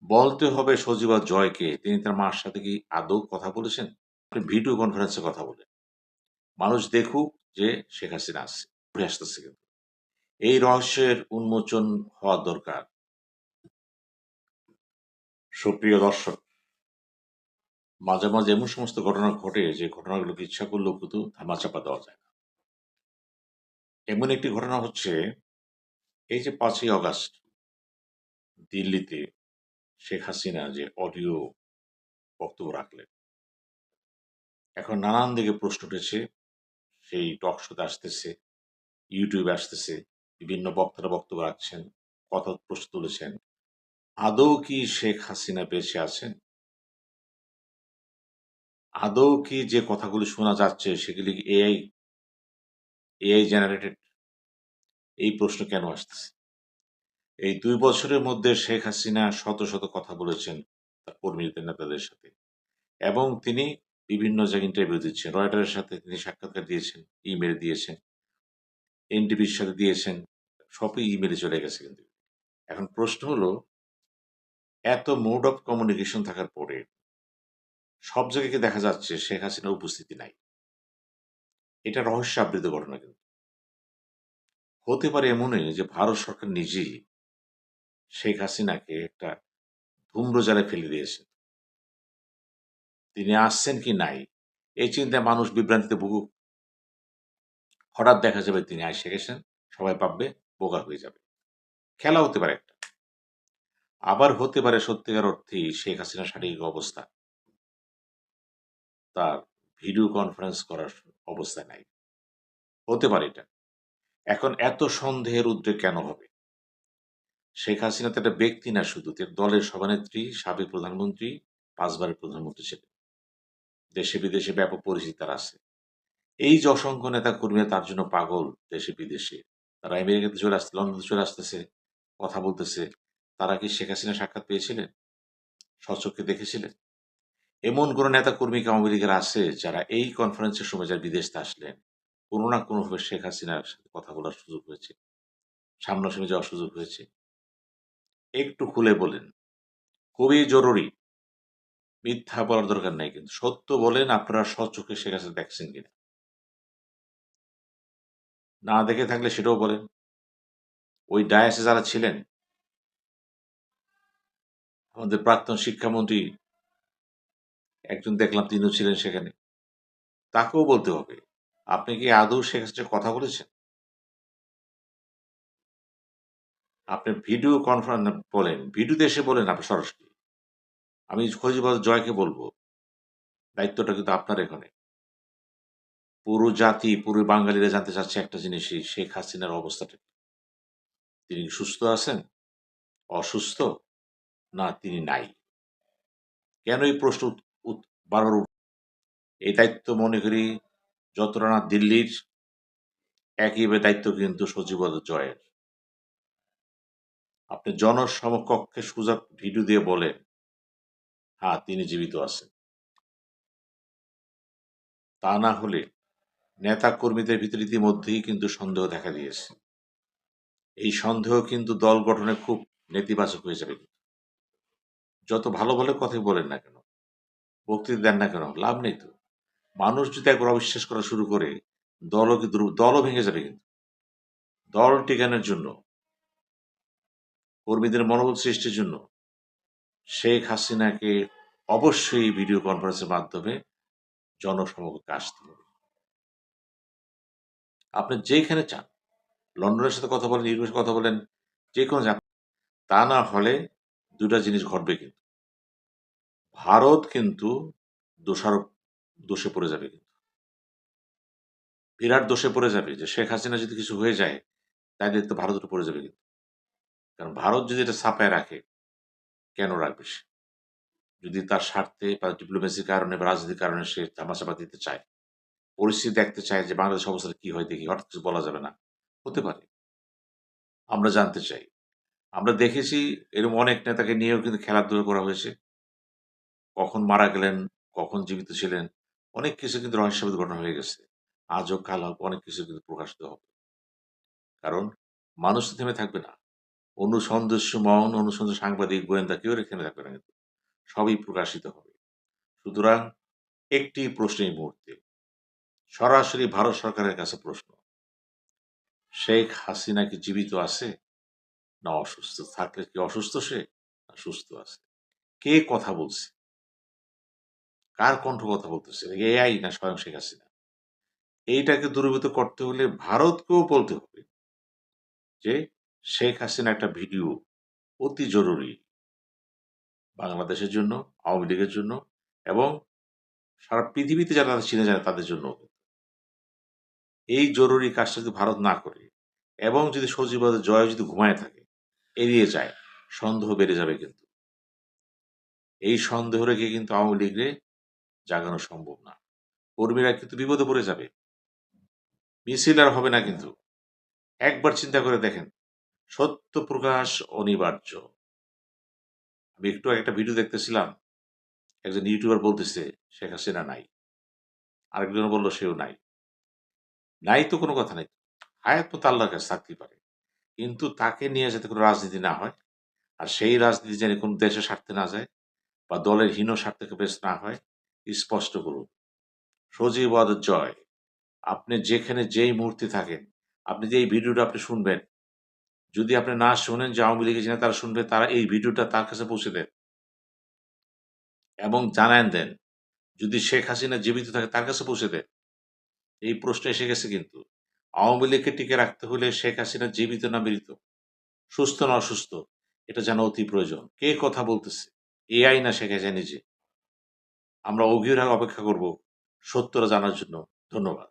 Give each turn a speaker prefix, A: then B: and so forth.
A: বলতে হবে সজীবা জয়কে তিনি তার মার সাথে কি আদৌ কথা বলেছেন? আপনি ভিডিও কনফারেন্সে কথা বলেন। মানুষ দেখুক যে শেখ হাসিনা আসছে, ঘুরে আসতেছে কিন্তু। এই রহস্যের উন্মোচন হওয়া দরকার। সুপ্রিয় দর্শক, মাঝে, মাঝে এমন সমস্ত ঘটনা ঘটে যে ঘটনাগুলোকে ইচ্ছা করলেও কিন্তু ধামাচাপা দেওয়া যায় না। এমন একটি ঘটনা হচ্ছে এই যে ৫ই অগাস্ট দিল্লিতে শেখ হাসিনা যে অডিও বক্তব্য রাখলেন। এখন নানান দিকে প্রশ্ন উঠেছে। সেই টক শোতে আসতেছে, ইউটিউবে আসতেছে, বিভিন্ন বক্তারা বক্তব্য রাখছেন, কথা প্রশ্ন তুলেছেন। আদৌ কি শেখ হাসিনা বেঁচে আছেন? আদৌ কি যে কথাগুলি শোনা যাচ্ছে সেগুলি কি এআই জেনারেটেড? এই প্রশ্ন কেন আসতেছে? এই ২ বছরের মধ্যে শেখ হাসিনা শত, শত কথা বলেছেন তার কর্মীদের, নেতাদের সাথে এবং তিনি বিভিন্ন জায়গায় ইন্টারভিউ দিচ্ছেন। রয়টারের সাথে তিনি সাক্ষাৎকার দিয়েছেন, ইমেইল দিয়েছেন, এনটিভির সাথে দিয়েছেন। সবই ইমেইলে চলে গেছে কিন্তু। এখন প্রশ্ন হলো এত মোড অফ কমিউনিকেশন থাকার পরে সব জায়গায় কি দেখা যাচ্ছে শেখ হাসিনার উপস্থিতি নাই? এটা রহস্যাবৃত ঘটনা কিন্তু। হতে পারে এমনই যে ভারত সরকার নিজেই শেখ হাসিনাকে একটা ধূম্রজালে ফেলে দিয়েছে। তিনি আসছেন কি নাই, এই চিন্তায় মানুষ বিভ্রান্তিতে ভুগুক। হঠাৎ দেখা যাবে তিনি আইসা গেছেন, সবাই ভাববে বোকা হয়ে যাবে। খেলা হতে পারে একটা। আবার হতে পারে সত্যিকার অর্থেই শেখ হাসিনার শারীরিক অবস্থা তার ভিডিও কনফারেন্স করার অবস্থায় নাই। হতে পারে এটা। এখন এত সন্দেহের উদ্রেক কেন হবে? শেখ হাসিনা তো একটা ব্যক্তি না শুধু, তিনি দলের সভানেত্রী, সাবেক প্রধানমন্ত্রী, ৫ বারের প্রধানমন্ত্রী ছিলেন। দেশে বিদেশে ব্যাপক পরিচিতি তার আছে। এই যে অসংখ্য নেতাকর্মীরা তার জন্য পাগল দেশে বিদেশে। তারা আমেরিকাতে চলে আসছে, লন্ডনে চলে আসতেছে, কথা বলতেছে। তারা কি শেখ হাসিনার সাক্ষাৎ পেয়েছিলেন? স্বচক্ষে দেখেছিলেন? এমন কোন নেতাকর্মী কি আওয়ামী লীগের আছে যারা এই কনফারেন্সের সময় যারা বিদেশ থেকে আসলেন, কোন না কোনভাবে শেখ হাসিনার সাথে কথা বলার সুযোগ হয়েছে, সামনাসামনি যাওয়ার সুযোগ হয়েছে? একটু খুলে বলেন। খুবই জরুরি। মিথ্যা বলার দরকার নাই কিন্তু। সত্য বলেন আপনারা স্বচক্ষে শেখ হাসিনা দেখছেন কিনা? না দেখে থাকলে সেটাও বলেন। ওই ডায়াসে যারা ছিলেন, আমাদের প্রাক্তন শিক্ষামন্ত্রী একজন দেখলাম তিনিও ছিলেন সেখানে। তাকেও বলতে হবে। আপনি কি আদৌ শেখ হাসিনার কথা বলেছেন? আপনি ভিডিও বলেন, ভিডিওতে এসে বলেন আপনি সরাসরি। আমি ফৈজবাদ জয়কে বলব, দায়িত্বটা কিন্তু আপনার এখানে। পুরো জাতি, পুরো বাঙালিরা জানতে চাচ্ছে একটা জিনিসই, শেখ হাসিনার অবস্থাটা কি? তিনি কি সুস্থ আছেন? অসুস্থ? না তিনি নাই? কেন এই প্রশ্ন উত উত বারবার এই দায়িত্ব মনে করি যতটা না দিল্লির, একইভাবে দায়িত্ব কিন্তু সচিবালয় জয়ের। আপনি জনসমকক্ষে সোজা ভিডিও দিয়ে বলেন, হ্যাঁ, তিনি জীবিত আছেন। তা না হলে নেতা-কর্মীদের ভিতরে ইতিমধ্যেই কিন্তু সন্দেহ দেখা দিয়েছে। এই সন্দেহ কিন্তু দল গঠনে খুব নেতিবাচক হয়ে যাবে। যত ভালো, ভালো কথাই বলেন না কেন, বক্তৃতা দেন না কেন, লাভ নেই তো। মানুষ যদি একবার অবিশ্বাস করা শুরু করে, দলও ভেঙে যাবে কিন্তু। দল টিকানোর জন্য, কর্মীদের মনোবল সৃষ্টির জন্য শেখ হাসিনাকে অবশ্যই ভিডিও কনফারেন্সের মাধ্যমে জনসমক্ষে আসতে হবে। আপনি যেখানে চান, লন্ডনের সাথে কথা বলেন, ইউরোপের সাথে কথা বলেন, যেকোনো তা না হলে ২ টা জিনিস ঘটবে কিন্তু। ভারত কিন্তু দোষারোপ দোষে পড়ে যাবে কিন্তু। বিরাট দোষে পড়ে যাবে যে শেখ হাসিনা যদি কিছু হয়ে যায়, তার দায়িত্ব ভারতের উপর পড়ে যাবে কিন্তু। কারণ ভারত যদি এটা ছাপায় রাখে, কেন রাখবে সে? যদি তার স্বার্থে বা ডিপ্লোমেসির কারণে বা রাজনীতির কারণে সে ধামাচাপা দিতে চায়, পরিস্থিতি দেখতে চায় যে বাংলাদেশ অবস্থাটা কি হয় দেখি, হঠাৎ কিছু বলা যাবে না। হতে পারে। আমরা জানতে চাই। আমরা দেখেছি এরকম অনেক নেতাকে নিয়েও কিন্তু খেলাধুলা করা হয়েছে। কখন মারা গেলেন, কখন জীবিত ছিলেন, অনেক কিছু কিন্তু রহস্যাস্পদ ঘটনা হয়ে গেছে। আজ হোক কাল হোক অনেক কিছু কিন্তু প্রকাশিত হবে। কারণ মানুষ তো থেমে থাকবে না। অনুসন্দেশমন, অনুসন্দেশ সাংবাদিক, গোয়েন্দা কেউ এখানে থাকবে না কিন্তু। সবই প্রকাশিত হবে। সুতরাং একটি প্রশ্ন এই মুহূর্তে সরাসরি ভারত সরকারের কাছে প্রশ্ন, শেখ হাসিনা কি জীবিত আছে না অসুস্থ? থাকলে কি অসুস্থ সে না সুস্থ আছে? কে কথা বলছে? কার কণ্ঠ কথা বলতেছে? এআই না স্বয়ং শেখ হাসিনা? এইটাকে দূরীভূত করতে হলে ভারতকেও বলতে হবে যে শেখ হাসিনা একটা ভিডিও অতি জরুরি বাংলাদেশের জন্য, আওয়ামী লীগের জন্য এবং সারা পৃথিবীতে যারা চিনে জানে তাদের জন্য। এই জরুরি কাজটা যদি ভারত না করে এবং যদি সজীবদের জয় যদি ঘুমায় থাকে, এড়িয়ে যায়, সন্দেহ বেড়ে যাবে কিন্তু। এই সন্দেহ রেখে কিন্তু আওয়ামী লীগরে জাগানো সম্ভব না। কর্মীরা কিন্তু বিপদে পড়ে যাবে। মিছিল আর হবে না কিন্তু। একবার চিন্তা করে দেখেন, সত্য প্রকাশ অনিবার্য। আমি একটু আগে একটা ভিডিও দেখতেছিলাম, একজন ইউটিউবার বলতেছে শেখ হাসিনা নাই, আরেকজন বলল সেও নাই। নাই তো কোনো কথা নেই, হায়াত তো আল্লাহর কাছে থাকতেই পারে, কিন্তু তাকে নিয়ে যাতে কোনো রাজনীতি না হয়, আর সেই রাজনীতি যেন কোনো দেশের স্বার্থে না যায় বা দলের হীন স্বার্থকে বেশ না হয়, স্পষ্ট করুন। সজীবদের জয়। আপনি যেখানে যেই মুহূর্তে থাকেন, আপনি যে এই ভিডিওটা আপনি শুনবেন, যদি আপনি না শোনেন যে আওয়ামী লীগের যারা তারা শুনবে, তারা এই ভিডিওটা তার কাছে পৌঁছে দেন এবং জানান দেন। যদি শেখ হাসিনা জীবিত থাকে তার কাছে পৌঁছে দেন। এই প্রশ্ন এসে গেছে কিন্তু। আওয়ামী লীগকে টিকে রাখতে হলে শেখ হাসিনা জীবিত না মৃত, সুস্থ না অসুস্থ, এটা জানা অতি প্রয়োজন। কে কথা বলতেছে? এআই না শেখ হাসিনা নিজে? আমরা অভির অপেক্ষা করব সত্যটা জানার জন্য। ধন্যবাদ।